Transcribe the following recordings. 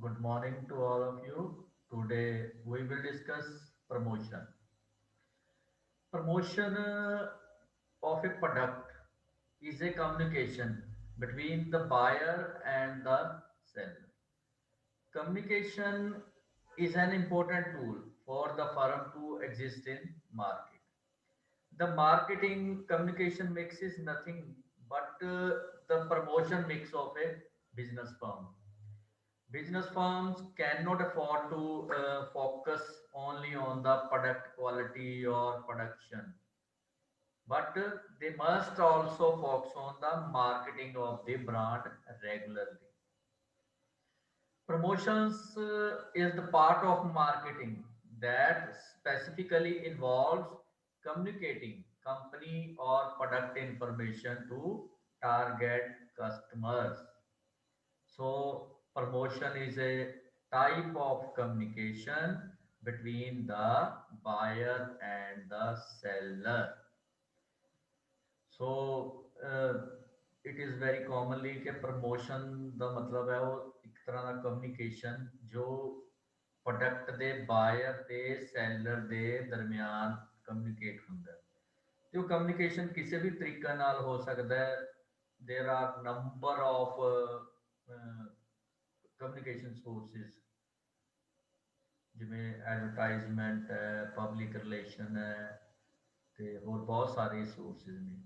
Good morning to all of you. Today we will discuss promotion. Promotion of a product is a communication between the buyer and the seller. Communication is an important tool for the firm to exist in market. The marketing communication mix is nothing but the promotion mix of a business firm. Business firms cannot afford to focus only on the product quality or production, but they must also focus on the marketing of the brand regularly. Promotions is the part of marketing that specifically involves communicating company or product information to target customers. So, promotion is a type of communication between the buyer and the seller. So, it is very commonly कि promotion ਦਾ ਮਤਲਬ ਹੈ ਉਹ ਇੱਕ ਤਰ੍ਹਾਂ ਦਾ communication ਜੋ product ਦੇ ਬਾਇਰ ਤੇ seller ਦੇ ਦਰਮਿਆਨ ਕਮਿਊਨੀਕੇਟ ਹੁੰਦਾ ਹੈ ਤੇ ਉਹ ਕਮਿਊਨੀਕੇਸ਼ਨ ਕਿਸੇ ਵੀ ਤਰੀਕੇ ਨਾਲ ਹੋ ਸਕਦਾ ਹੈ there are number of communication sources ਜਿਵੇਂ ਐਡਵਰਟਾਈਜ਼ਮੈਂਟ ਹੈ ਪਬਲਿਕ ਰਿਲੇਸ਼ਨ ਹੈ ਤੇ ਹੋਰ ਬਹੁਤ ਸਾਰੇ ਸੋਰਸਿਸ ਨੇ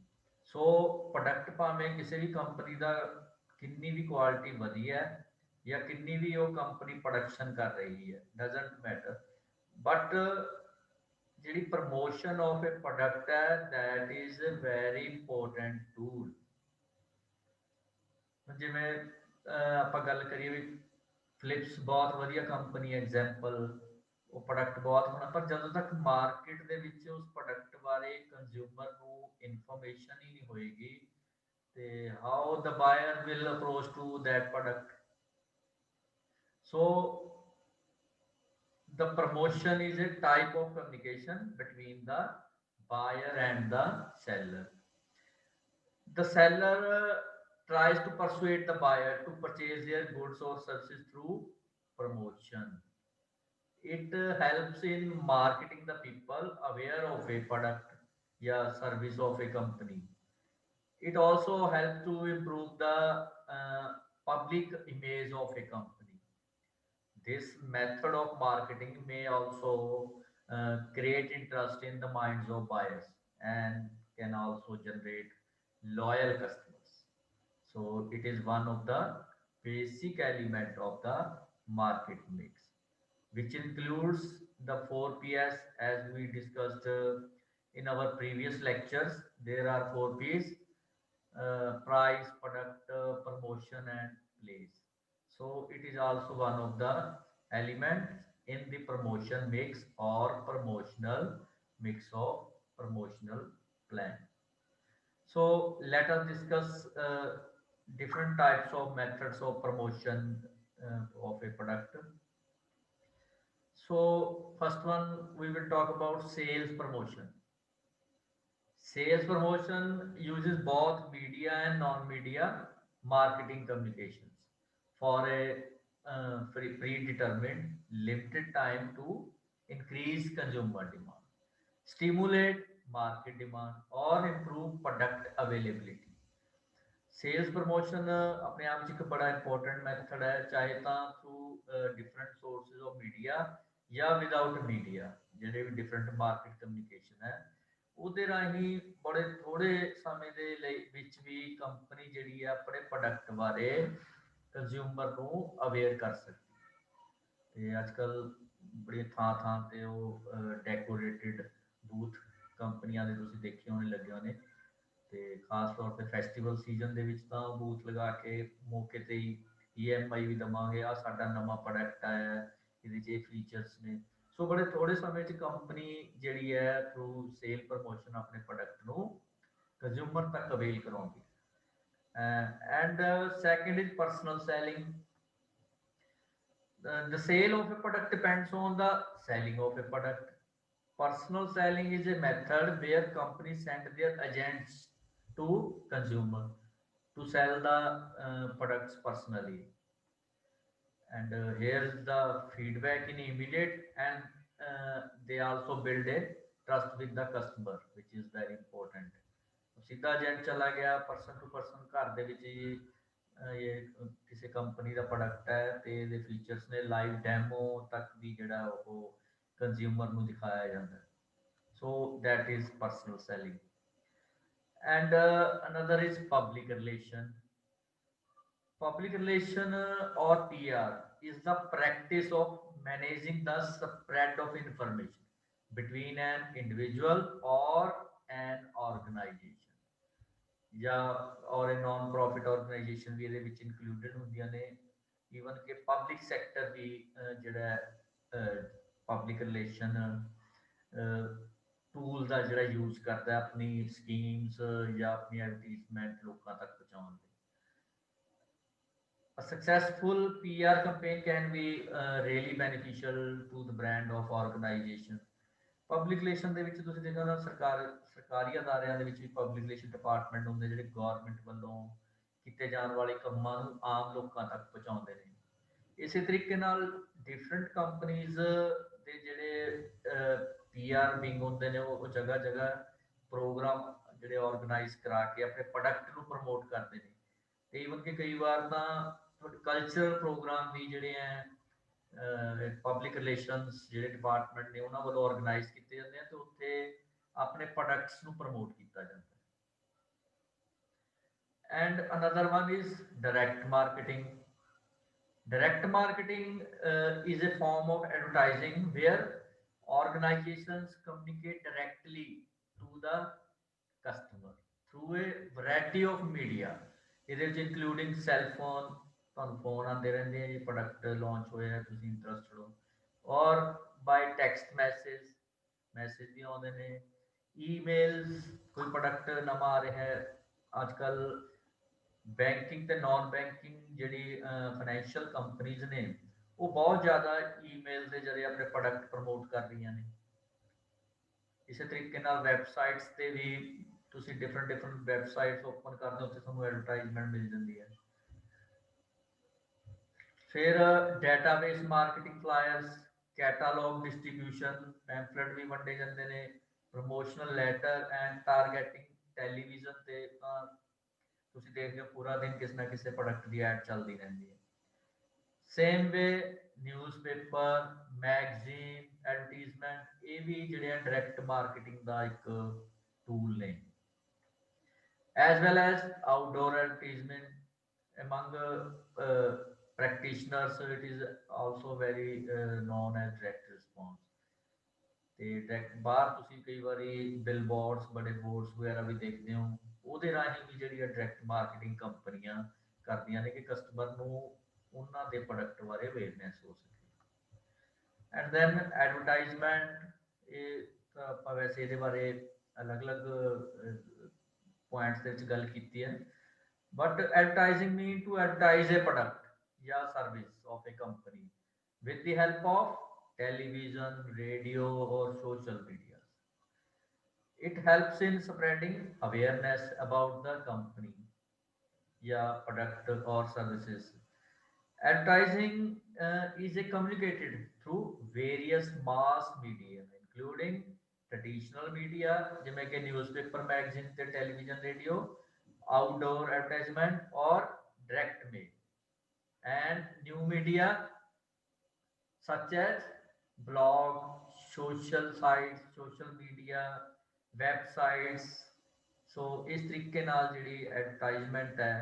ਸੋ ਪ੍ਰੋਡਕਟ ਭਾਵੇਂ ਕਿਸੇ ਵੀ ਕੰਪਨੀ ਦਾ ਕਿੰਨੀ ਵੀ ਕੁਆਲਿਟੀ ਵਧੀਆ ਹੈ ਜਾਂ ਕਿੰਨੀ ਵੀ ਉਹ ਕੰਪਨੀ ਪ੍ਰੋਡਕਸ਼ਨ ਕਰ ਰਹੀ ਹੈ ਡਜ਼ਨਟ ਮੈਟਰ ਬਟ ਜਿਹੜੀ ਪ੍ਰਮੋਸ਼ਨ ਆਫ ਅ ਪ੍ਰੋਡਕਟ ਹੈ that is a very important tool ਜਿਵੇਂ ਆਪਾਂ ਗੱਲ ਕਰੀਏ ਵੀ ਫਿਲਿਪਸ ਬਹੁਤ ਵਧੀਆ ਕੰਪਨੀ ਐਗਜ਼ਾਮਪਲ ਉਹ ਪ੍ਰੋਡਕਟ ਬਹੁਤ ਹੋਣਾ ਪਰ ਜਦੋਂ ਤੱਕ ਮਾਰਕੀਟ ਦੇ ਵਿੱਚ ਉਸ ਪ੍ਰੋਡਕਟ ਬਾਰੇ ਕੰਜ਼ਿਊਮਰ ਨੂੰ ਇਨਫੋਰਮੇਸ਼ਨ ਹੀ ਨਹੀਂ ਹੋਏਗੀ ਤੇ how the buyer will approach to that product so the promotion is a type of communication between the buyer and the seller. The seller tries to persuade the buyer to purchase their goods or services through promotion. It helps in marketing the people aware of a product या service of a company. It also helps to improve the public image of a company. This method of marketing may also create interest in the minds of buyers and can also generate loyal customers. So it is one of the basic element of the market mix, which includes the 4 Ps as we discussed in our previous lectures. There are 4 Ps: price, product, promotion, and place. So it is also one of the elements in the promotion mix or promotional mix of promotional plan. So let us discuss different types of methods of promotion of a product. So first one we will talk about sales promotion. Sales promotion uses both media and non-media marketing communications for a predetermined limited time to increase consumer demand, stimulate market demand, or improve product availability. Sales promotion ਆਪਣੇ ਆਪ 'ਚ ਇੱਕ ਬੜਾ important method ਹੈ ਚਾਹੇ ਤਾਂ through different sources of media ਜਾਂ without media ਜਿਹੜੇ ਵੀ ਡਿਫਰੈਂਟ ਮਾਰਕੀਟ ਕਮਿਊਨੀਕੇਸ਼ਨ ਹੈ ਉਹਦੇ ਰਾਹੀਂ ਬੜੇ ਥੋੜ੍ਹੇ ਸਮੇਂ ਦੇ ਲਈ ਵਿੱਚ ਵੀ ਕੰਪਨੀ ਜਿਹੜੀ ਹੈ ਆਪਣੇ ਪ੍ਰੋਡਕਟ ਬਾਰੇ ਕੰਜ਼ਿਊਮਰ ਨੂੰ ਅਵੇਅਰ ਕਰ ਸਕਦੀ ਤੇ ਅੱਜ ਕੱਲ੍ਹ ਬੜੀਆਂ ਥਾਂ ਥਾਂ ਤੇ ਉਹ ਡੈਕੋਰੇਟਿਡ ਬੂਥ ਕੰਪਨੀਆਂ ਦੇ ਤੁਸੀਂ ਦੇਖੇ ਹੋਣੇ ਲੱਗੇ ਹੋਣੇ ਤੇ ਖਾਸ ਤੌਰ ਤੇ ਫੈਸਟੀਵਲ ਸੀਜ਼ਨ ਦੇ ਵਿੱਚ ਤਾਂ ਬੂਥ ਲਗਾ ਕੇ ਮੌਕੇ ਤੇ ਹੀ EMI ਵੀ ਦੇਵਾਂਗੇ ਆ ਸਾਡਾ ਨਵਾਂ ਪ੍ਰੋਡਕਟ ਆਇਆ ਇਹਦੇ 'ਚ ਇਹ ਫੀਚਰਸ ਨੇ ਸੋ ਬੜੇ ਥੋੜ੍ਹੇ ਸਮੇਂ 'ਚ ਕੰਪਨੀ ਜਿਹੜੀ ਹੈ ਥਰੂ ਸੇਲ ਪ੍ਰਮੋਸ਼ਨ ਆਪਣੇ ਪ੍ਰੋਡਕਟ ਨੂੰ ਕੰਜ਼ਿਊਮਰ ਤੱਕ ਅਵੇਲ ਕਰਾਉਂਦੀ and second is personal selling the sale of a product depends on the selling of a product. Personal selling is a method where companies send their agents to consumer to sell the products personally. and here's the feedback in immediate, and they also build a trust with the customer, which is very important. ਸਿੱਧਾ agent ਚਲਾ ਗਿਆ person to person ਘਰ ਦੇ ਵਿੱਚ ਹੀ ਇਹ ਕਿਸੇ company ਦਾ product ਹੈ ਤੇ ਇਹਦੇ ਫੀਚਰਸ ਨੇ ਲਾਈਵ ਡੈਮੋ ਤੱਕ ਵੀ ਜਿਹੜਾ ਉਹ ਕੰਜ਼ਿਊਮਰ ਨੂੰ ਦਿਖਾਇਆ ਜਾਂਦਾ ਹੈ। ਸੋ that is personal selling. And another is public relation. Public relation or PR is the practice of managing the spread of information between an individual or an organization. ਜਾਂ ਔਰ ਇਹ ਨਾਨ ਪ੍ਰੋਫਿਟ ਆਰਗੇਨਾਈਜੇਸ਼ਨ ਵੀ ਇਹਦੇ ਵਿੱਚ included ਹੁੰਦੀਆਂ ਨੇ। Even ਕਿ public sector ਵੀ ਜਿਹੜਾ public relation tool ਦਾ ਜਿਹੜਾ ਯੂਜ਼ ਕਰਦਾ ਆਪਣੀ ਸਕੀਮਸ ਜਾਂ ਆਪਣੀ ਐਡਵਰਟੀਜ਼ਮੈਂਟ ਲੋਕਾਂ ਤੱਕ ਪਹੁੰਚਾਉਣ ਲਈ। A successful PR campaign can be really beneficial to the brand of organization. Public relation ਦੇ ਵਿੱਚ ਤੁਸੀਂ ਦੇਖੋ ਨਾ ਸਰਕਾਰੀ ਅਦਾਰਿਆਂ ਦੇ ਵਿੱਚ ਵੀ ਪਬਲਿਕ ਰਿਲੇਸ਼ਨ ਡਿਪਾਰਟਮੈਂਟ ਹੁੰਦੇ ਜਿਹੜੇ ਗੌਰਮੈਂਟ ਵੱਲੋਂ ਕੀਤੇ ਜਾਣ ਵਾਲੇ ਕੰਮਾਂ ਨੂੰ ਆਮ ਲੋਕਾਂ ਤੱਕ ਪਹੁੰਚਾਉਂਦੇ ਨੇ। ਇਸੇ ਤਰੀਕੇ ਨਾਲ ਡਿਫਰੈਂਟ ਕੰਪਨੀਜ਼ ਦੇ ਜਿਹੜੇ PR ਵਿੰਗ ਹੁੰਦੇ ਨੇ ਉਹ ਜਗ੍ਹਾ ਜਗ੍ਹਾ ਪ੍ਰੋਗਰਾਮ ਜਿਹੜੇ ਆਰਗੇਨਾਈਜ਼ ਕਰਾ ਕੇ ਆਪਣੇ ਪ੍ਰੋਡਕਟ ਨੂੰ ਪ੍ਰਮੋਟ ਕਰਦੇ ਨੇ। ਤੇ ਈਵਨ ਕਿ ਕਈ ਵਾਰ ਤਾਂ ਕਲਚਰਲ ਪ੍ਰੋਗਰਾਮ ਵੀ ਜਿਹੜੇ ਹੈ ਪਬਲਿਕ ਰਿਲੇਸ਼ਨਸ ਜਿਹੜੇ ਡਿਪਾਰਟਮੈਂਟ ਨੇ ਉਹਨਾਂ ਵੱਲੋਂ ਆਰਗੇਨਾਈਜ਼ ਕੀਤੇ ਜਾਂਦੇ ਆ ਤੇ ਉੱਥੇ ਆਪਣੇ ਪ੍ਰੋਡਕਟਸ ਨੂੰ ਪ੍ਰਮੋਟ ਕੀਤਾ ਜਾਂਦਾ ਹੈ। And another one is direct marketing. Direct marketing is a form of advertising where organizations communicate directly to the customer through a variety of media, ਇਹਦੇ ਵਿੱਚ including cell phone, ਤੁਹਾਨੂੰ ਫੋਨ ਆਉਂਦੇ ਰਹਿੰਦੇ ਆ ਜੀ ਪ੍ਰੋਡਕਟ ਲਾਂਚ ਹੋਇਆ ਤੁਸੀਂ interested ਹੋ, ਔਰ ਬਾਈ ਟੈਕਸਟ ਮੈਸੇਜ ਵੀ ਆਉਂਦੇ ਨੇ, ਈਮੇਲਸ ਕੋਈ ਪ੍ਰੋਡਕਟ ਨਵਾਂ ਆ ਰਿਹਾ ਹੈ। ਅੱਜ ਕੱਲ੍ਹ ਬੈਂਕਿੰਗ ਤੇ ਨਾਨ ਬੈਂਕਿੰਗ ਜਿਹੜੀ ਫਾਈਨੈਂਸ਼ੀਅਲ ਕੰਪਨੀਜ਼ ਨੇ ਉਹ ਬਹੁਤ ਜ਼ਿਆਦਾ ਈਮੇਲ ਦੇ ਜ਼ਰੀਏ ਆਪਣੇ ਪ੍ਰੋਡਕਟ ਪ੍ਰਮੋਟ ਕਰ ਰਹੀਆਂ ਨੇ। ਇਸੇ ਤਰੀਕੇ ਨਾਲ ਵੈਬਸਾਈਟਸ ਤੇ ਵੀ ਤੁਸੀਂ ਡਿਫਰੈਂਟ ਵੈਬਸਾਈਟਸ ਓਪਨ ਕਰਦੇ ਹੋ ਉੱਥੇ ਤੁਹਾਨੂੰ ਐਡਵਰਟਾਈਜ਼ਮੈਂਟ ਮਿਲ ਜਾਂਦੀ ਹੈ। ਫਿਰ database marketing, ਫਲਾਇਰਸ, catalogue distribution, pamphlet ਵੀ ਵੰਡੇ ਜਾਂਦੇ ਨੇ, promotional letter and targeting. Television ਤੇ ਤਾਂ ਤੁਸੀਂ ਦੇਖਦੇ ਹੋ ਪੂਰਾ ਦਿਨ ਕਿਸੇ ਨਾ ਕਿਸੇ ਪ੍ਰੋਡਕਟ ਦੀ ਐਡ ਚੱਲਦੀ ਰਹਿੰਦੀ ਹੈ। ਸੇਮ ਵੇ ਨਿਊਜ਼ਪੇਪਰ, ਮੈਗਜ਼ੀਨ ਐਡਵਰਟੀਜ਼ਮੈਂਟ ਇਹ ਵੀ ਜਿਹੜੇ ਆ ਡਾਇਰੈਕਟ ਮਾਰਕੀਟਿੰਗ ਦਾ ਇੱਕ ਟੂਲ ਨੇ। As well as outdoor advertisement among practitioners it is also very known as direct response। ਤੇ ਡਾਇਰੈਕਟ ਬਾਹਰ ਤੁਸੀਂ ਕਈ ਵਾਰੀ ਬਿਲਬੋਰਡਸ ਬੜੇ ਬੋਰਡਸ ਵਗੈਰਾ ਵੀ ਦੇਖਦੇ ਹੋ, ਉਹਦੇ ਰਾਹੀਂ ਵੀ ਜਿਹੜੀ ਆ ਡਾਇਰੈਕਟ ਮਾਰਕੀਟਿੰਗ ਕੰਪਨੀਆਂ ਕਰਦੀਆਂ ਨੇ ਕਿ ਕਸਟਮਰ ਨੂੰ ਉਹਨਾਂ ਦੇ ਪ੍ਰੋਡਕਟ ਬਾਰੇ ਅਵੇਅਰਨੈਸ ਹੋ ਸਕੇ। ਐਂਡ ਦੈਨ ਐਡਵਰਟਾਈਜ਼ਮੈਂਟ, ਇਹ ਤਾਂ ਆਪਾਂ ਵੈਸੇ ਇਹਦੇ ਬਾਰੇ ਅਲੱਗ-ਅਲੱਗ ਪੁਆਇੰਟਸ ਦੇ ਵਿੱਚ ਗੱਲ ਕੀਤੀ ਹੈ। But advertising mean to advertise a product ਜਾਂ service of a company with the help of television, radio or social media. It helps in spreading awareness about the company, yeah, product or services. Advertising is communicated through various mass media, including traditional media, ਜਿਵੇਂ ਕਿ newspaper, magazine ਤੇ television, radio, outdoor advertisement or direct mail, and new media such as blog, social sites, social media, websites। so ਇਸ ਤਰੀਕੇ ਨਾਲ ਜਿਹੜੀ advertisement ਹੈ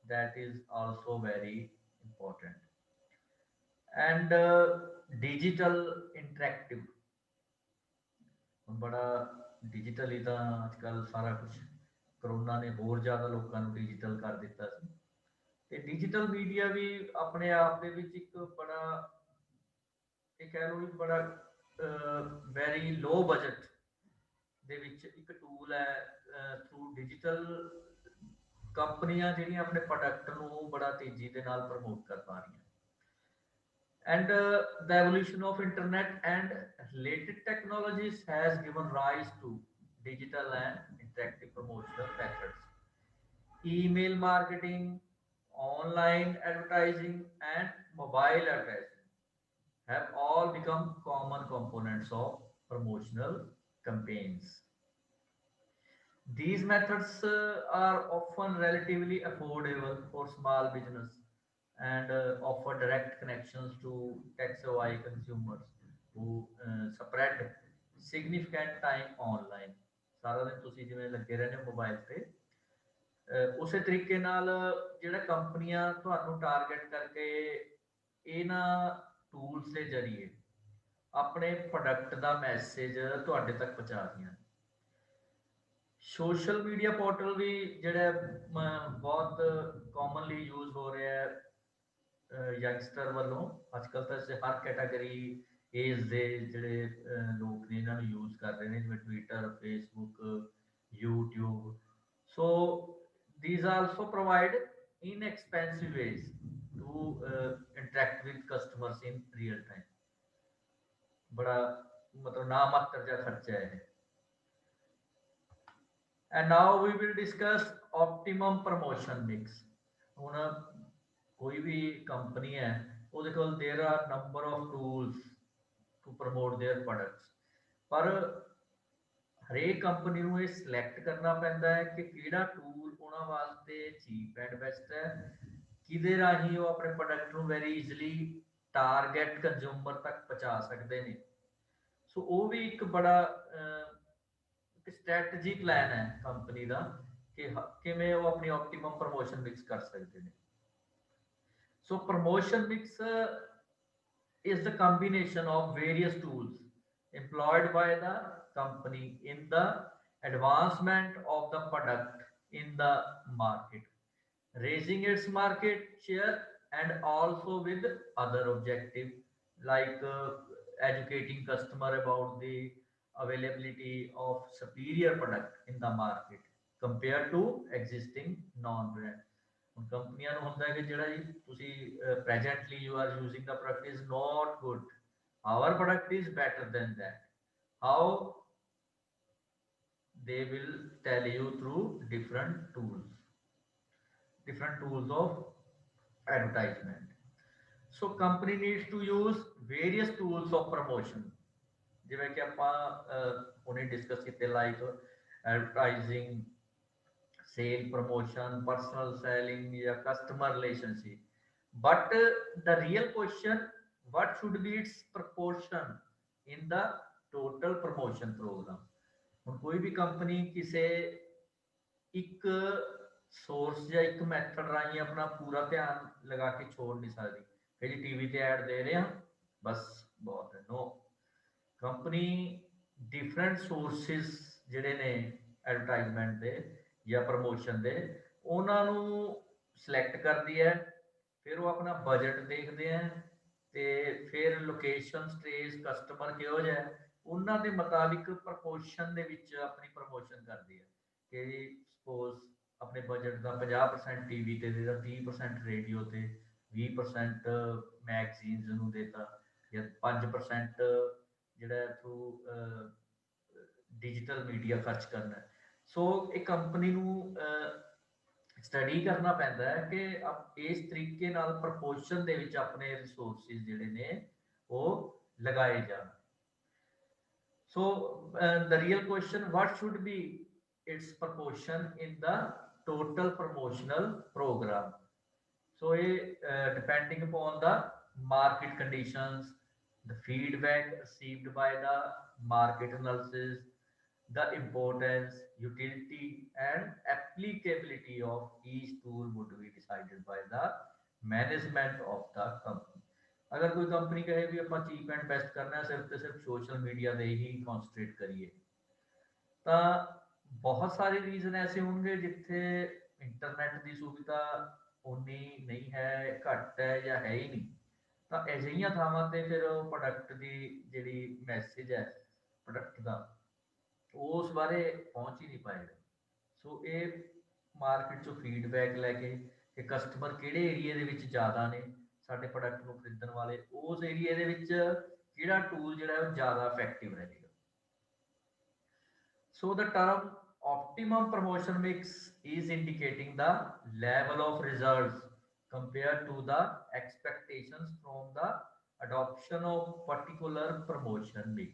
that is also very important। and digital interactive, ਬੜਾ digital ਹੀ ਤਾਂ ਅੱਜ ਕੱਲ੍ਹ ਸਾਰਾ ਕੁਝ ਕਰੋਨਾ ਨੇ ਹੋਰ ਜ਼ਿਆਦਾ ਲੋਕਾਂ ਨੂੰ ਡਿਜੀਟਲ ਕਰ ਦਿੱਤਾ ਸੀ। ਤੇ ਡਿਜੀਟਲ ਮੀਡੀਆ ਵੀ ਆਪਣੇ ਆਪ ਦੇ ਵਿੱਚ ਇੱਕ ਬੜਾ ਇਹ ਕਹਿ ਲਓ ਵੀ ਬੜਾ ਵੈਰੀ ਲੋ ਬਜਟ ਦੇ ਵਿੱਚ ਇੱਕ ਟੂਲ ਹੈ। ਥਰੂ ਡਿਜੀਟਲ ਕੰਪਨੀਆਂ ਜਿਹੜੀਆਂ ਆਪਣੇ ਪ੍ਰੋਡਕਟ ਨੂੰ ਬੜਾ ਤੇਜ਼ੀ ਦੇ ਨਾਲ ਪ੍ਰਮੋਟ ਕਰ ਪਾ ਰਹੀਆਂ। And the evolution of internet and related technologies has given rise to digital and interactive promotional methods, email marketing, online advertising and mobile advertising have all become common components of promotional campaigns. These methods are often relatively affordable for small business and offer direct connections to tech-savvy consumers who spread significant time online. ਸਾਰਾ ਦਿਨ ਤੁਸੀਂ ਜਿਵੇਂ ਲੱਗੇ ਰਹਿੰਦੇ ਹੋ mobile ਤੇ ਉਸੇ ਤਰੀਕੇ ਨਾਲ ਜਿਹੜਾ ਕੰਪਨੀਆਂ ਤੁਹਾਨੂੰ ਟਾਰਗੇਟ ਕਰਕੇ ਇਹਨਾਂ ਟੂਲਸ ਦੇ ਜ਼ਰੀਏ ਆਪਣੇ ਪ੍ਰੋਡਕਟ ਦਾ ਮੈਸੇਜ ਤੁਹਾਡੇ ਤੱਕ ਪਹੁੰਚਾਉਂਦੀਆਂ। ਸੋਸ਼ਲ ਮੀਡੀਆ ਪੋਰਟਲ ਵੀ ਜਿਹੜਾ ਬਹੁਤ ਕਾਮਨਲੀ ਯੂਜ਼ ਹੋ ਰਿਹਾ ਹੈ ਯੰਗਸਟਰ ਵੱਲੋਂ। ਅੱਜ ਕੱਲ੍ਹ ਤਾਂ ਹਰ ਕੈਟਾਗਰੀ ਏਜ ਦੇ ਜਿਹੜੇ ਲੋਕ ਨੇ ਇਹਨਾਂ ਨੂੰ ਯੂਜ਼ ਕਰ ਰਹੇ ਨੇ, ਜਿਵੇਂ Twitter, Facebook, YouTube. So these also provide inexpensive ways to interact with customers in real time. बड़ा मतलब नामात्र जा खर्चा है। And now we will discuss optimum promotion mix. ਹੁਣ ਕੋਈ ਵੀ ਕੰਪਨੀ ਹੈ ਉਹਦੇ ਕੋਲ there are number of tools to promote their products, ਪਰ ਹਰੇਕ ਕੰਪਨੀ ਨੂੰ ਇਹ ਸਿਲੈਕਟ ਕਰਨਾ ਪੈਂਦਾ ਹੈ ਕਿ ਕਿਹੜਾ ਟੂਲ ਉਹਨਾਂ ਵਾਸਤੇ ਚੀਪ ਐਂਡ ਬੈਸਟ ਹੈ, ਕਿਹਦੇ ਰਾਹੀਂ ਉਹ ਆਪਣੇ ਪ੍ਰੋਡਕਟ ਨੂੰ ਵੈਰੀ ਈਜ਼ਲੀ ਟਾਰਗੇਟ ਕੰਜ਼ਿਊਮਰ ਤੱਕ ਪਹੁੰਚਾ ਸਕਦੇ ਨੇ। ਸੋ ਉਹ ਵੀ ਇੱਕ ਬੜਾ ਇੱਕ ਸਟ੍ਰੈਟਜੀ ਪਲਾਨ ਹੈ ਕੰਪਨੀ ਦਾ ਕਿ ਕਿਵੇਂ ਉਹ ਆਪਣੀ ਆਪਟੀਮਮ ਪ੍ਰਮੋਸ਼ਨ ਮਿਕਸ ਕਰ ਸਕਦੇ ਨੇ। So promotion mix is the combination of various tools employed by the company in the advancement of the product in the market, raising its market share, and also with other objective like educating customer about the availability of superior product in the market compared to existing non-brand. ਹੁਣ ਕੰਪਨੀਆਂ ਨੂੰ ਹੁੰਦਾ ਹੈ ਕਿ ਜਿਹੜਾ ਜੀ ਤੁਸੀਂ presently you are using the product is not good, our product is better than that. How they will tell you through different tools of advertisement. So company needs to use various tools of promotion, ਜਿਵੇਂ ਕਿ ਆਪਾਂ ਹੁਣੇ discuss ਕੀਤੇ like advertising, sale promotion, personal selling, या customer relationship. But the real question, what should be its proportion in the total promotion program? ਹੁਣ ਕੋਈ ਵੀ company ਕਿਸੇ ਇੱਕ ਸੋਰਸ ਜਾਂ ਇੱਕ ਮੈਥਡ ਰਾਹੀਂ ਆਪਣਾ ਪੂਰਾ ਧਿਆਨ ਲਗਾ ਕੇ ਛੋੜ ਨਹੀਂ ਸਕਦੀ ਕਿ ਜੀ ਟੀਵੀ ਤੇ ਐਡ ਦੇ ਰਹੇ ਹਾਂ ਬਸ ਬਹੁਤ ਹੈ। ਨੋ, ਕੰਪਨੀ ਡਿਫਰੈਂਟ ਸੋਰਸਿਸ ਜਿਹੜੇ ਨੇ ਐਡਵਰਟਾਈਜ਼ਮੈਂਟ ਦੇ ਜਾਂ ਪ੍ਰਮੋਸ਼ਨ ਦੇ ਉਹਨਾਂ ਨੂੰ ਸਿਲੈਕਟ ਕਰਦੀ ਹੈ, ਫਿਰ ਉਹ ਆਪਣਾ ਬਜਟ ਦੇਖਦੇ ਹੈ ਤੇ ਫਿਰ ਲੋਕੇਸ਼ਨ, ਸਟੇਜ, ਕਸਟਮਰ ਕਿਹੋ ਜਿਹਾ ਉਹਨਾਂ ਦੇ ਮੁਤਾਬਿਕ ਪ੍ਰਪੋਰਸ਼ਨ ਦੇ ਵਿੱਚ ਆਪਣੀ ਪ੍ਰਮੋਸ਼ਨ ਕਰਦੀ ਹੈ ਕਿ ਸਪੋਜ਼ ਆਪਣੇ ਬਜਟ ਦਾ 50% ਟੀਵੀ ਤੇ ਦੇਦਾ, 30% ਰੇਡੀਓ ਤੇ, 20% ਮੈਗਜ਼ੀਨਸ ਨੂੰ ਦੇਤਾ ਜਾਂ 5% ਜਿਹੜਾ ਥਰੂ ਡਿਜੀਟਲ ਮੀਡੀਆ ਖਰਚ ਕਰਨਾ। ਸੋ ਇਹ ਕੰਪਨੀ ਨੂੰ ਸਟੱਡੀ ਕਰਨਾ ਪੈਂਦਾ ਹੈ ਕਿ ਇਸ ਤਰੀਕੇ ਨਾਲ ਪ੍ਰਪੋਰਸ਼ਨ ਦੇ ਵਿੱਚ ਆਪਣੇ ਰਿਸੋਰਸਿਸ ਜਿਹੜੇ ਨੇ ਉਹ ਲਗਾਏ ਜਾਣ। ਸੋ the real question, what should be its proportion in the total promotional program? So depending upon the market conditions, the feedback received by the market analysis, the importance, utility, and applicability of each tool would be decided by the management of the company. अगर कोई company कहे भी ਆਪਾਂ cheap and best करना है, सिर्फ तो सिर्फ सोशल मीडिया ਤੇ ਹੀ ਕਨਸੈਂਟਰੇਟ ਕਰੀਏ, ਤਾਂ ਬਹੁਤ ਸਾਰੇ ਰੀਜ਼ਨ ਐਸੇ ਹੋਣਗੇ ਜਿੱਥੇ ਇੰਟਰਨੈਟ ਦੀ ਸੁਵਿਧਾ ਉਨੀ ਨਹੀਂ ਹੈ, ਘੱਟ ਹੈ ਜਾਂ ਹੈ ਹੀ ਨਹੀਂ, ਤਾਂ ਅਜਿਹੀਆਂ ਥਾਵਾਂ ਤੇ ਫਿਰ ਉਹ ਪ੍ਰੋਡਕਟ ਦੀ ਜਿਹੜੀ ਮੈਸੇਜ ਹੈ ਪ੍ਰੋਡਕਟ ਦਾ ਉਸ ਬਾਰੇ ਪਹੁੰਚ ਹੀ ਨਹੀਂ ਪਾਏਗਾ। ਸੋ ਇਹ ਮਾਰਕੀਟ ਚੋਂ ਫੀਡਬੈਕ ਲੈ ਕੇ ਕਿ ਕਸਟਮਰ ਕਿਹੜੇ ਏਰੀਏ ਦੇ ਵਿੱਚ ਜ਼ਿਆਦਾ ਨੇ ਸਾਡੇ ਪ੍ਰੋਡਕਟ ਨੂੰ ਖਰੀਦਣ ਵਾਲੇ, ਉਸ ਏਰੀਏ ਦੇ ਵਿੱਚ ਕਿਹੜਾ ਟੂਲ ਜਿਹੜਾ ਉਹ ਜ਼ਿਆਦਾ ਇਫੈਕਟਿਵ ਰਹੇਗਾ। So the term optimum promotion mix is indicating the level of results compared to the expectations from the adoption of particular promotion mix.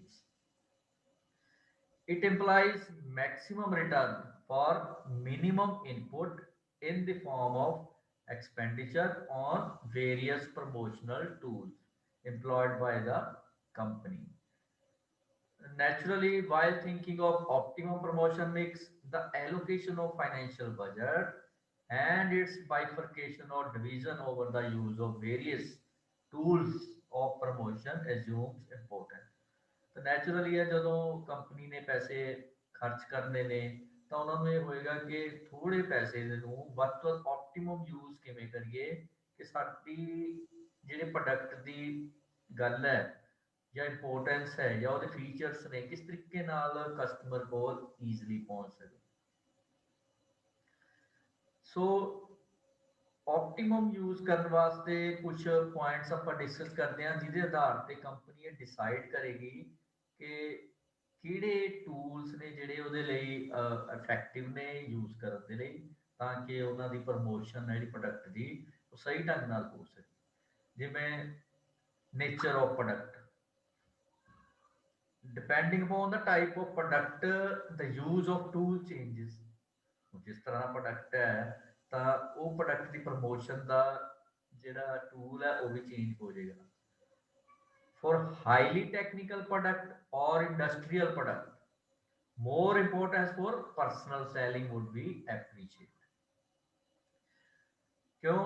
It implies maximum return for minimum input in the form of expenditure on various promotional tools employed by the company. Naturally, while thinking of optimum promotion mix, the allocation of financial budget and its bifurcation or division over the use of various tools of promotion assumes important. ਤਾਂ naturally ਹੈ ਜਦੋਂ company ਨੇ ਪੈਸੇ ਖਰਚ ਕਰਨੇ ਨੇ ਤਾਂ ਉਹਨਾਂ ਨੂੰ ਇਹ ਹੋਏਗਾ ਕਿ ਥੋੜੇ ਪੈਸੇ ਦੇ ਨੂੰ ਵੱਧ ਤੋਂ ਵੱਧ ਆਪਟੀਮਮ ਯੂਜ਼ ਕਿਵੇਂ ਕਰੀਏ ਕਿ ਸਾਡੀ ਜਿਹੜੇ ਪ੍ਰੋਡਕਟ ਦੀ ਗੱਲ ਹੈ ਜਾਂ ਇੰਪੋਰਟੈਂਸ ਹੈ ਜਾਂ ਉਹਦੇ ਫੀਚਰਸ ਨੇ ਕਿਸ ਤਰੀਕੇ ਨਾਲ ਕਸਟਮਰ ਕੋਲ ਈਜ਼ਲੀ ਪਹੁੰਚ ਸਕੇ ਸੋ ਆਪਟੀਮਮ ਯੂਜ਼ ਕਰਨ ਵਾਸਤੇ ਕੁਝ ਪੁਆਇੰਟਸ ਆਪਾਂ ਡਿਸਕਸ ਕਰਦੇ ਹਾਂ ਜਿਹਦੇ ਆਧਾਰ ਤੇ ਕੰਪਨੀ ਇਹ ਡਿਸਾਈਡ ਕਰੇਗੀ ਕਿ ਕਿਹੜੇ ਟੂਲਸ ਨੇ ਜਿਹੜੇ ਉਹਦੇ ਲਈ ਇਫੈਕਟਿਵ ਨੇ ਯੂਜ਼ ਕਰਨ ਦੇ ਲਈ ਤਾਂ ਕਿ ਉਹਨਾਂ ਦੀ ਪ੍ਰਮੋਸ਼ਨ ਹੈ ਜਿਹੜੀ ਪ੍ਰੋਡਕਟ ਦੀ ਉਹ ਸਹੀ ਢੰਗ ਨਾਲ ਹੋ ਸਕੇ ਜਿਵੇਂ nature of product depending upon the type of product the use of tool changes ਜਿਸ ਤਰ੍ਹਾਂ ਦਾ ਪ੍ਰੋਡਕਟ ਹੈ ਤਾਂ ਉਹ ਪ੍ਰੋਡਕਟ ਦੀ ਪ੍ਰਮੋਸ਼ਨ ਦਾ ਜਿਹੜਾ ਟੂਲ ਹੈ ਉਹ ਵੀ ਚੇਂਜ ਹੋ ਜਾਏਗਾ for highly technical product or industrial product more importance for personal selling would be appreciated क्यों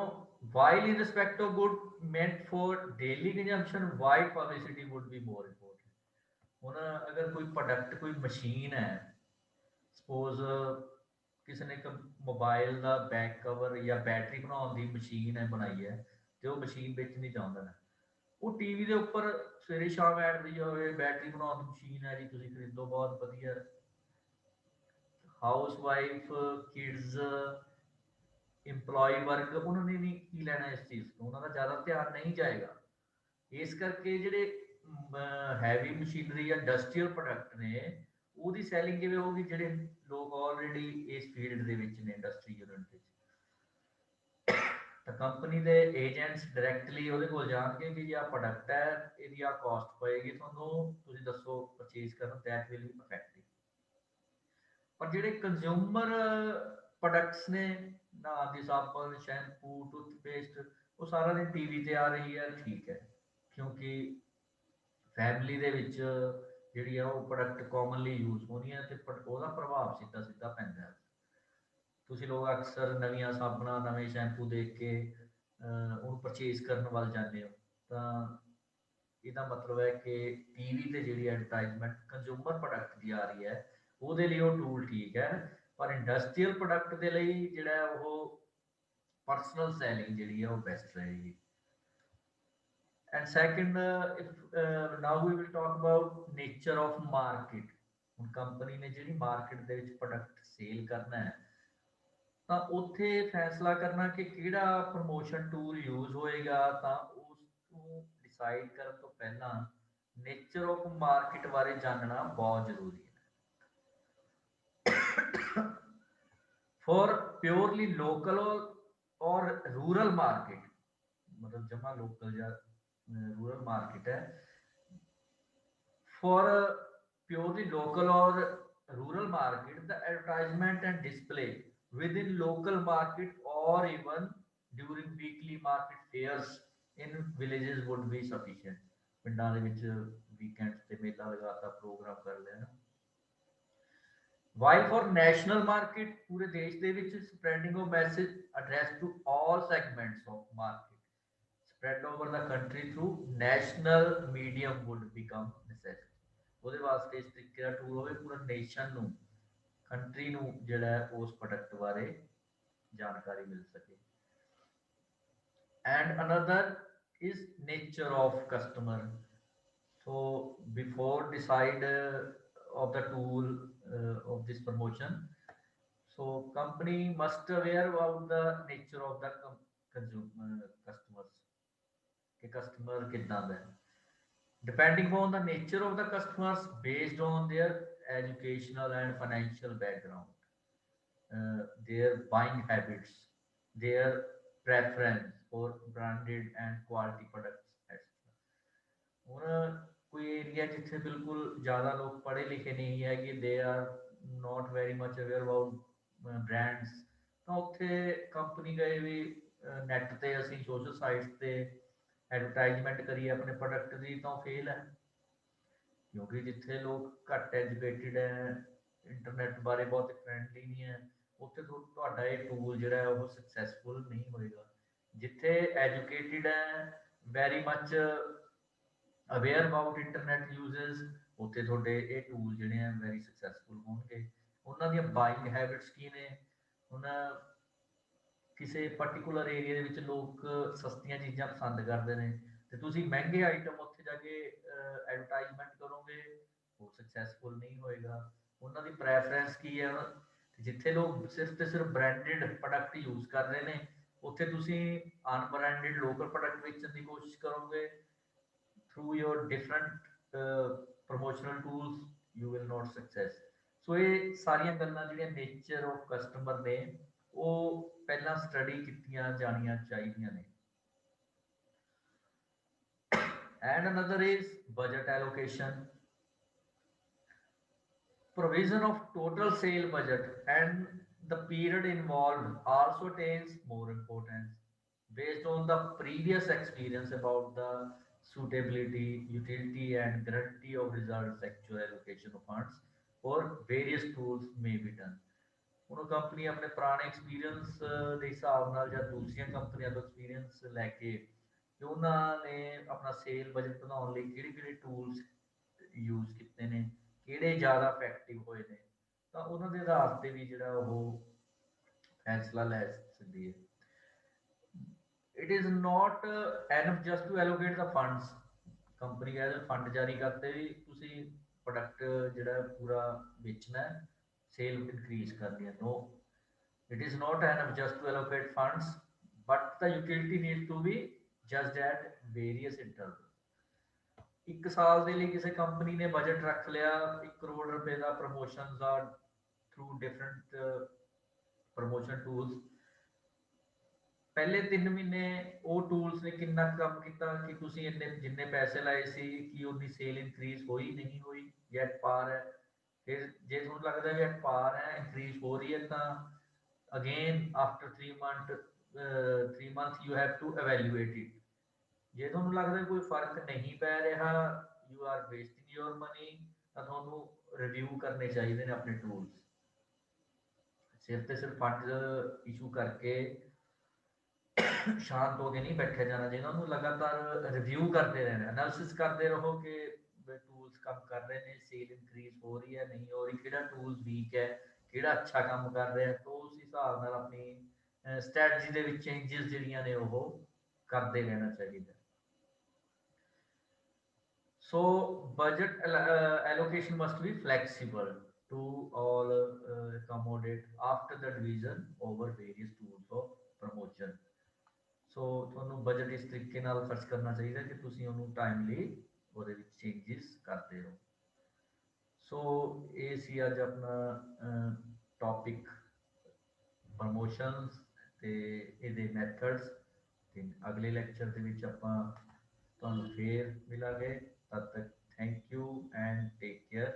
while in respect of good meant for daily consumption wide publicity would be more important ਹੁਣ ਅਗਰ ਕੋਈ product ਕੋਈ machine ਹੈ suppose ਕਿਸੇ ਨੇ ਇੱਕ mobile ਦਾ back cover ਜਾਂ ਬੈਟਰੀ ਬਣਾਉਣ ਦੀ ਮਸ਼ੀਨ ਹੈ ਬਣਾਈ ਹੈ ਤੇ ਉਹ ਮਸ਼ੀਨ ਵੇਚਣੀ ਚਾਹੁੰਦਾ ਹੈ ਉਹ ਟੀਵੀ ਦੇ ਉੱਪਰ ਸਵੇਰੇ ਸ਼ਾਮ ਐਡ ਦੀ ਹੋਵੇ ਬੈਟਰੀ ਬਣਾਉਣ ਦੀ ਮਸ਼ੀਨ ਹੈ ਜੀ ਤੁਸੀਂ ਖਰੀਦੋ ਬਹੁਤ ਵਧੀਆ ਹਾਊਸ ਵਾਈਫ ਕਿਡਸ ਇੰਪਲੋਈ ਵਰਗ ਉਹਨਾਂ ਨੇ ਨਹੀਂ ਕੀ ਲੈਣਾ ਇਸ ਚੀਜ਼ ਤੋਂ ਉਹਨਾਂ ਦਾ ਜ਼ਿਆਦਾ ਧਿਆਨ ਨਹੀਂ ਜਾਏਗਾ ਇਸ ਕਰਕੇ ਜਿਹੜੇ ਹੈਵੀ ਮਸ਼ੀਨਰੀ ਜਾਂ ਇੰਡਸਟਰੀਅਲ ਪ੍ਰੋਡਕਟ ਨੇ ਉਹਦੀ ਸੈਲਿੰਗ ਕਿਵੇਂ ਹੋਊਗੀ ਜਿਹੜੇ ਲੋਕ ਆਲਰੇਡੀ ਇਸ ਫੀਲਡ ਦੇ ਵਿੱਚ ਨੇ ਇੰਡਸਟਰੀ ਯੂਨਿਟ ਵਿੱਚ ਤਾਂ ਕੰਪਨੀ ਦੇ ਏਜੰਟਸ ਡਾਇਰੈਕਟਲੀ ਉਹਦੇ ਕੋਲ ਜਾਣਗੇ ਕਿ ਇਹ ਪ੍ਰੋਡਕਟ ਹੈ ਇਹਦੀ ਆ ਕਾਸਟ ਪਏਗੀ ਤੁਹਾਨੂੰ ਤੁਸੀਂ ਦੱਸੋ ਪਰਚੇਜ਼ ਕਰਨ ਦੈਟ ਵਿਲ ਬੀ ਇਫੈਕਟਿਵ ਪਰ ਜਿਹੜੇ ਕੰਜ਼ਿਊਮਰ ਪ੍ਰੋਡਕਟਸ ਨੇ ਨਹਾਉਣ ਦੀ ਸਾਬਣ ਸ਼ੈਂਪੂ ਟੂਥਪੇਸਟ ਉਹ ਸਾਰਾ ਦਿਨ ਟੀਵੀ ਤੇ ਆ ਰਹੀ ਹੈ ਠੀਕ ਹੈ ਕਿਉਂਕਿ ਫੈਮਿਲੀ ਦੇ ਵਿੱਚ ਜਿਹੜੀ ਆ ਉਹ ਪ੍ਰੋਡਕਟ ਕਾਮਨਲੀ ਯੂਜ਼ ਹੋਣੀ ਹੈ ਤੇ ਉਹਦਾ ਪ੍ਰਭਾਵ ਸਿੱਧਾ ਸਿੱਧਾ ਪੈਂਦਾ ਹੈ ਤੁਸੀਂ ਲੋਕ ਅਕਸਰ ਨਵੀਆਂ ਸਾਬਣਾਂ ਨਵੇਂ ਸ਼ੈਂਪੂ ਦੇਖ ਕੇ ਉਹਨੂੰ ਪਰਚੇਜ਼ ਕਰਨ ਵੱਲ ਜਾਂਦੇ ਹੋ ਤਾਂ ਇਹਦਾ ਮਤਲਬ ਹੈ ਕਿ ਟੀਵੀ ਤੇ ਜਿਹੜੀ ਐਡਵਰਟਾਈਜ਼ਮੈਂਟ ਕੰਜ਼ਿਊਮਰ ਪ੍ਰੋਡਕਟ ਦੀ ਆ ਰਹੀ ਹੈ ਉਹਦੇ ਲਈ ਉਹ ਟੂਲ ਠੀਕ ਹੈ ਪਰ ਇੰਡਸਟਰੀਅਲ ਪ੍ਰੋਡਕਟ ਦੇ ਲਈ ਜਿਹੜਾ ਉਹ ਪਰਸਨਲ ਸੈਲਿੰਗ ਜਿਹੜੀ ਹੈ ਉਹ ਬੈਸਟ ਰਹੇਗੀ and second now we will talk about nature of market ਹੁਣ ਕੰਪਨੀ ਨੇ ਜਿਹੜੀ ਮਾਰਕੀਟ ਦੇ ਵਿੱਚ ਪ੍ਰੋਡਕਟ ਸੇਲ ਕਰਨਾ ਹੈ ਤਾਂ ਉੱਥੇ ਫੈਸਲਾ ਕਰਨਾ ਕਿ ਕਿਹੜਾ ਪ੍ਰਮੋਸ਼ਨ ਟੂਲ ਯੂਜ਼ ਹੋਏਗਾ ਤਾਂ ਉਸ ਨੂੰ ਡਿਸਾਈਡ ਕਰਨ ਤੋਂ ਪਹਿਲਾਂ ਨੇਚਰ ਆਫ ਮਾਰਕੀਟ ਬਾਰੇ ਜਾਣਨਾ ਬਹੁਤ ਜ਼ਰੂਰੀ ਹੈ ਫॉर प्योरली लोकल और रूरल मार्केट मतलब जमा लोकल या रूरल मार्केट है फॉर प्योरली लोकल और rural market the advertisement and display within local market or even during weekly market fairs in villages would be sufficient ਪਿੰਡਾਂ ਦੇ ਵਿੱਚ weekends ਤੇ ਮੇਲਾ ਲਗਾਤਾ ਪ੍ਰੋਗਰਾਮ ਕਰ ਲਿਆ ਨਾ while for national market ਪੂਰੇ ਦੇਸ਼ ਦੇ ਵਿੱਚ spreading of message addressed to all segments of market spread over the country through national medium would become necessary ਉਹਦੇ ਵਾਸਤੇ ਇਸ ਤਰੀਕੇ ਦਾ ਟੂਲ ਹੋਵੇ ਪੂਰਾ ਨੇਸ਼ਨ ਨੂੰ ਕੰਟਰੀ ਨੂੰ ਜਿਹੜਾ ਹੈ ਉਸ ਪ੍ਰੋਡਕਟ ਬਾਰੇ ਜਾਣਕਾਰੀ ਮਿਲ ਸਕੇ and another is nature of customer so before decide of the tool of this promotion so company must aware about the nature of the consumer customers ਕਿ customer ਕਿੱਦਾਂ ਦਾ ਹੈ depending on the nature of the customers based on their educational and financial background their buying habits their preference for branded and quality products, etc. ਹੁਣ ਕੋਈ area ਜਿੱਥੇ ਬਿਲਕੁਲ ਜ਼ਿਆਦਾ ਲੋਕ ਪੜ੍ਹੇ ਲਿਖੇ ਨਹੀਂ ਹੈਗੇ, they are not very much aware about brands, ਤਾਂ ਉੱਥੇ ਕੰਪਨੀ ਗਏ ਵੀ ਨੈੱਟ ਤੇ ਅਸੀਂ ਸੋਸ਼ਲ ਸਾਈਟਸ ਤੇ ਐਡਵਰਟਾਈਜ਼ਮੈਂਟ ਕਰੀਏ ਆਪਣੇ ਪ੍ਰੋਡਕਟ ਦੀ, ਤਾਂ ਉਹ ਫੇਲ ਹੈ। ਕਿਉਂਕਿ ਜਿੱਥੇ ਲੋਕ ਘੱਟ ਐਜੂਕੇਟਿਡ ਹੈ, ਇੰਟਰਨੈਟ ਬਾਰੇ ਬਹੁਤ ਫਰੈਂਡਲੀ ਨਹੀਂ ਹੈ, ਉੱਥੇ ਤੁਹਾਡਾ ਇਹ ਟੂਲ ਜਿਹੜਾ ਹੈ ਉਹ ਸਕਸੈਸਫੁਲ ਨਹੀਂ ਹੋਏਗਾ। ਜਿੱਥੇ ਐਜੂਕੇਟਿਡ ਹੈ, very much aware about internet uses, ਉੱਥੇ ਤੁਹਾਡੇ ਇਹ ਟੂਲ ਜਿਹੜੇ ਆ ਵੈਰੀ ਸਕਸੈਸਫੁਲ ਹੋਣਗੇ। ਉਹਨਾਂ ਦੀਆਂ ਬਾਇੰਗ ਹੈਬਿਟਸ ਕੀ ਨੇ, ਹੁਣ ਕਿਸੇ ਪਰਟੀਕੂਲਰ ਏਰੀਆ ਦੇ ਵਿੱਚ ਲੋਕ ਸਸਤੀਆਂ ਚੀਜ਼ਾਂ ਪਸੰਦ ਕਰਦੇ ਨੇ, ਤੇ ਤੁਸੀਂ ਮਹਿੰਗੇ ਆਈਟਮ ਉੱਥੇ ਜਾ ਕੇ ਐਡਵਰਟਾਈਜ਼ਮੈਂਟ ਕਰੋਗੇ, ਉਹ ਸਕਸੈਸਫੁਲ ਨਹੀਂ ਹੋਏਗਾ। ਉਹਨਾਂ ਦੀ ਪ੍ਰੈਫਰੈਂਸ ਕੀ ਹੈ, ਜਿੱਥੇ ਲੋਕ ਸਿਰਫ ਤੇ ਸਿਰਫ ਬ੍ਰਾਂਡਡ ਪ੍ਰੋਡਕਟ ਯੂਜ਼ ਕਰ ਰਹੇ ਨੇ, ਉੱਥੇ ਤੁਸੀਂ ਅਨਬ੍ਰਾਂਡਡ ਲੋਕਲ ਪ੍ਰੋਡਕਟ ਵੇਚਣ ਦੀ ਕੋਸ਼ਿਸ਼ ਕਰੋਗੇ through your different promotional tools, you will not success। ਸੋ ਇਹ ਸਾਰੀਆਂ ਗੱਲਾਂ ਜਿਹੜੀਆਂ ਨੇਚਰ ਆਫ ਕਸਟਮਰ ਨੇ, ਉਹ ਪਹਿਲਾਂ ਸਟੱਡੀ ਕੀਤੀਆਂ ਜਾਣੀਆਂ ਚਾਹੀਦੀਆਂ ਨੇ। And another is budget allocation. Provision of total sale budget and the period involved also attains more importance based on the previous experience about the suitability, utility, and guarantee of results. Actual allocation of funds for various tools may be done। ਹੁਣ company ਆਪਣੇ ਪੁਰਾਣੇ experience ਦੇ ਹਿਸਾਬ ਨਾਲ ਜਾਂ ਦੂਸਰੀਆਂ ਕੰਪਨੀਆਂ ਤੋਂ ਐਕਸਪੀਰੀਅੰਸ ਲੈ ਕੇ, ਕਿ ਉਹਨਾਂ ਨੇ ਆਪਣਾ ਸੇਲ ਬਜਟ ਬਣਾਉਣ ਲਈ ਕਿਹੜੇ ਕਿਹੜੇ ਟੂਲਸ ਯੂਜ਼ ਕੀਤੇ ਨੇ, ਕਿਹੜੇ ਜ਼ਿਆਦਾ ਇਫੈਕਟਿਵ ਹੋਏ ਨੇ, ਤਾਂ ਉਹਨਾਂ ਦੇ ਆਧਾਰ ਤੇ ਵੀ ਜਿਹੜਾ ਉਹ ਫੈਸਲਾ ਲੈ ਸਕਦੀ ਹੈ। It is not enough just to allocate the funds. Company ਕਹਿੰਦੇ ਫੰਡ ਜਾਰੀ ਕਰਦੇ ਵੀ ਤੁਸੀਂ ਪ੍ਰੋਡਕਟ ਜਿਹੜਾ ਪੂਰਾ ਵੇਚਣਾ ਹੈ, ਸੇਲ ਇਨਕਰੀਜ਼ ਕਰਨੀ ਹੈ। ਨੋ, it is not enough just to allocate funds, but the utility needs to be judged at various intervals। ਇੱਕ ਸਾਲ ਦੇ ਲਈ ਕਿਸੇ ਕੰਪਨੀ ਨੇ ਬਜਟ ਰੱਖ ਲਿਆ 1 ਕਰੋੜ ਰੁਪਏ ਦਾ ਪ੍ਰਮੋਸ਼ਨ ਦਾ ਥਰੂ ਡਿਫਰੈਂਟ ਪ੍ਰਮੋਸ਼ਨ ਟੂਲਸ, ਪਹਿਲੇ 3 ਮਹੀਨੇ ਉਹ ਟੂਲਸ ਨੇ ਕਿੰਨਾ ਕੰਮ ਕੀਤਾ, ਕਿ ਤੁਸੀਂ ਇੰਨੇ ਜਿੰਨੇ ਪੈਸੇ ਲਾਏ ਸੀ ਕਿ ਉਹਦੀ ਸੇਲ ਇਨਕਰੀਜ਼ ਹੋਈ ਨਹੀਂ ਹੋਈ, ਜਾਂ ਐਟ ਪਾਰ ਹੈ। ਫਿਰ ਜੇ ਤੁਹਾਨੂੰ ਲੱਗਦਾ ਵੀ ਐਟ ਪਾਰ ਹੈ, ਇਨਕਰੀਜ਼ ਹੋ ਰਹੀ ਹੈ, ਤਾਂ again after 3 months you have to evaluate it। ਜੇ ਤੁਹਾਨੂੰ ਲੱਗਦਾ ਕੋਈ ਫਰਕ ਨਹੀਂ ਪੈ ਰਿਹਾ, you are wasting your money, ਤਾਂ ਤੁਹਾਨੂੰ ਰਿਵਿਊ ਕਰਨੇ ਚਾਹੀਦੇ ਨੇ ਆਪਣੇ ਟੂਲਸ। ਸਿਰਫ ਤੇ ਸਿਰਫ ਫੰਡ ਇਸ਼ੂ ਕਰਕੇ ਸ਼ਾਂਤ ਹੋ ਕੇ ਨਹੀਂ ਬੈਠਿਆ ਜਾਣਾ ਚਾਹੀਦਾ, ਉਹਨੂੰ ਲਗਾਤਾਰ ਰਿਵਿਊ ਕਰਦੇ ਰਹਿਣਾ, ਐਨਾਲਿਸਿਸ ਕਰਦੇ ਰਹੋ ਕਿ ਟੂਲਸ ਕੰਮ ਕਰ ਰਹੇ ਨੇ, ਸੇਲ ਇਨਕਰੀਜ਼ ਹੋ ਰਹੀ ਹੈ ਨਹੀਂ ਹੋ ਰਹੀ, ਕਿਹੜਾ ਟੂਲ ਵੀਕ ਹੈ, ਕਿਹੜਾ ਅੱਛਾ ਕੰਮ ਕਰ ਰਿਹਾ, ਤਾਂ ਉਸ ਹਿਸਾਬ ਨਾਲ ਆਪਣੀ ਸਟ੍ਰੈਟਜੀ ਦੇ ਵਿੱਚ ਚੇਂਜਸ ਜਿਹੜੀਆਂ ਨੇ ਉਹ ਕਰਦੇ ਰਹਿਣਾ ਚਾਹੀਦਾ। So budget allocation must be flexible to all accommodate after the division over various tools of promotion। ਸੋ ਤੁਹਾਨੂੰ ਬਜਟ ਇਸ ਤਰੀਕੇ ਨਾਲ ਖਰਚ ਕਰਨਾ ਚਾਹੀਦਾ ਕਿ ਤੁਸੀਂ ਉਹਨੂੰ ਟਾਈਮਲੀ ਉਹਦੇ ਵਿੱਚ ਚੇਂਜਸ ਕਰਦੇ ਰਹੋ। ਸੋ ਇਹ ਸੀ ਅੱਜ ਆਪਣਾ ਟੌਪਿਕ ਪ੍ਰਮੋਸ਼ਨਸ ਤੇ ਇਹਦੇ ਮੈਥਡਸ। ਤੇ ਅਗਲੇ ਲੈਕਚਰ ਦੇ ਵਿੱਚ ਆਪਾਂ ਤੁਹਾਨੂੰ ਫੇਰ ਮਿਲਾਂਗੇ। ਤਦ ਤੱਕ thank you and take care.